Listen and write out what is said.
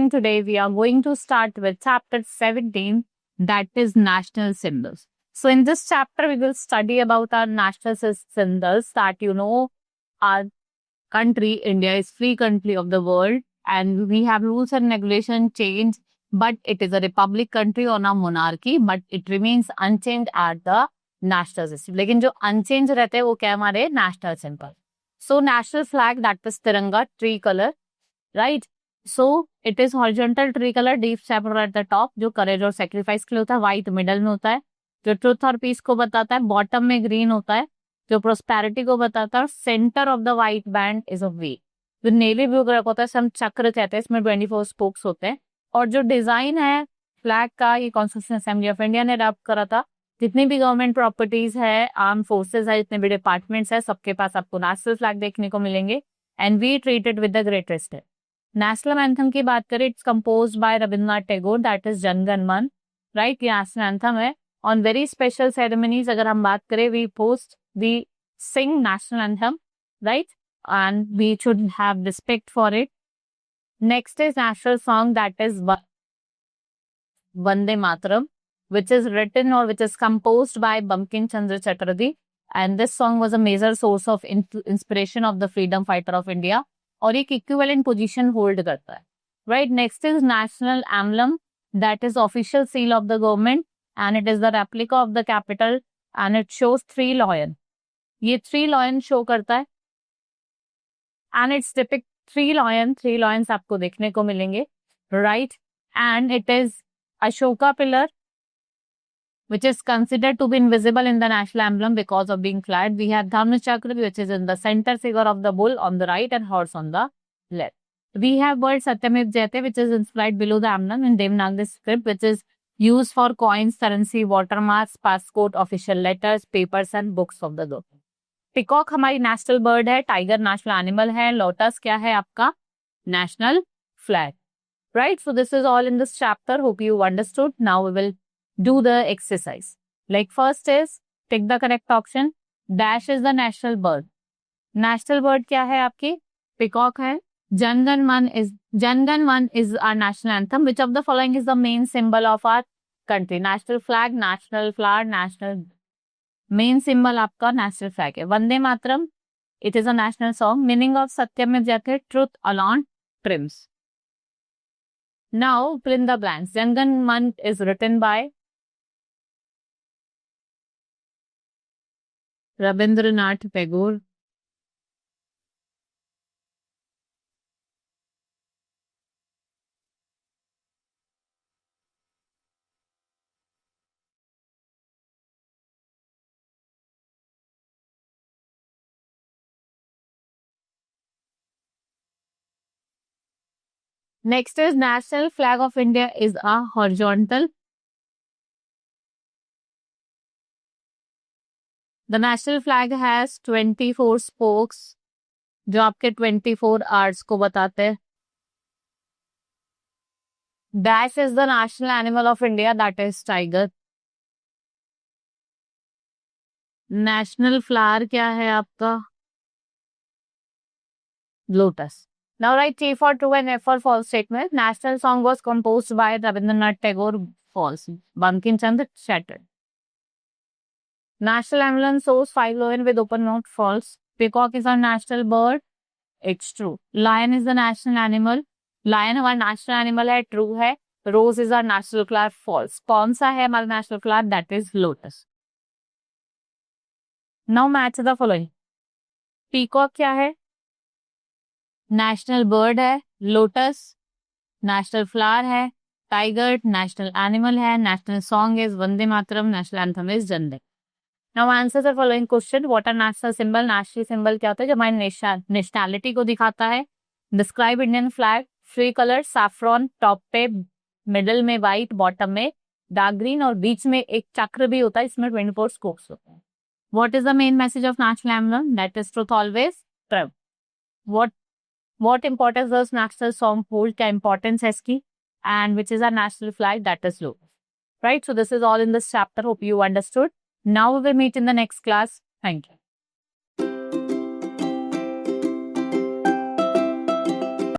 learning today, we are going to start with chapter 17, that is national symbols. So in this chapter, we will study about our national symbols that our country, India is free country of the world and we have rules and regulation change, but it is a republic country on a monarchy, but it remains unchanged at the national system. लेकिन जो unchanged रहते हैं वो क्या हमारे national symbol. So national flag, that is तिरंगा, tree color, right? So it is horizontal tree color, deep chapter at the top, जो courage और sacrifice के लिए होता है, white middle में होता है, जो truth और peace को बताता है, bottom में green होता है, जो prosperity को बताता है, center of the white band is a V. जो नेवी ब्लू कलर का होता है, हम चक्र कहते हैं, इसमें 24 स्पोक्स होते हैं, और जो डिजाइन है फ्लैग का, ये कॉन्स्टिट्यूशन असेंबली ऑफ इंडिया ने अडॉप्ट करा था. जितनी भी गवर्नमेंट प्रॉपर्टीज है, आर्म फोर्सेज है, जितने भी डिपार्टमेंट्स है, सबके पास आपको नेशनल फ्लैग देखने को मिलेंगे. And we treated with the great respect. National anthem की बात करें, it's composed by Rabindranath Tagore, that is Jana Gana Mana, right. ये नेशनल एंथम है. ऑन वेरी स्पेशल सेरेमनीज अगर हम बात करें, we sing national anthem, right, and we should have respect for it. Next is national song, that is Vande Mataram, which is written or which is composed by Bankim Chandra Chatterjee, and this song was a major source of inspiration of the freedom fighter of India, और एक equivalent position hold करता है, right. Next is national emblem, that is official seal of the government, and it is the replica of the capital, and it shows 3 lion. ये 3 lion show करता है, and it's depict 3 lions आपको देखने को मिलेंगे, right. And it is Ashoka pillar, which is considered to be invisible in the national emblem because of being flat. We have Dharma Chakra, which is in the center figure of the bull on the right and horse on the left. We have word Satyameva Jayate, which is inscribed below the emblem in Devanagari script, which is used for coins, currency, watermarks, passport, official letters, papers and books of the government. Peacock हमारी national bird है, tiger national animal है, lotus क्या है आपका national flag, right. So this is all in this chapter. Hope you understood. Now we will do the exercise. Like first is tick the correct option. Dash is the national bird. National bird क्या है आपकी? Peacock है. Jana Gana Mana is our national anthem. Which of the following is the main symbol of our country? National flag, national flower, national main symbol आपका national flag है. Vande Mataram, it is a national song. Meaning of Satyameva Jayate, truth alone triumphs. Now fill in the blanks. Jana Gana Mana is written by Rabindranath Tagore. Next is national flag of India is a horizontal. The national flag has 24 spokes, जो आपके 24 hours को बताते हैं. Dash is the national animal of India, that is tiger. National flower क्या है आपका? Lotus. Now write T for true and F for false statement. National song was composed by Rabindranath Tagore. False. Bankim Chandra Chatterjee. National emblem shows 5 lion with open mouth. False. Peacock is our national bird. It's true. Lion is the national animal. Lion हमारा national animal है. True है. Rose is our national flower. False. कौन सा है हमारा national flower? That is lotus. Now match the following. Peacock क्या है? National bird है. लोटस नेशनल फ्लावर है. टाइगर नेशनल एनिमल है. National song is Vande Mataram. National anthem is Jana Gana. Now answer the following question. What are national symbol? National symbol क्या होता है? जो हमारी नेशनैलिटी को दिखाता है. Describe Indian flag. 3 colour, saffron, top पे, मिडल में व्हाइट, बॉटम में डार्क ग्रीन, और बीच में एक चक्र भी होता है. इसमें 24 स्पोक्स होते हैं. What is the main message of national emblem? That is truth always true. What importance does national song hold? क्या importance है इसकी? And which is our national flag? That is lotus. Right? So this is all in this chapter. Hope you understood. Now we will meet in the next class. Thank you.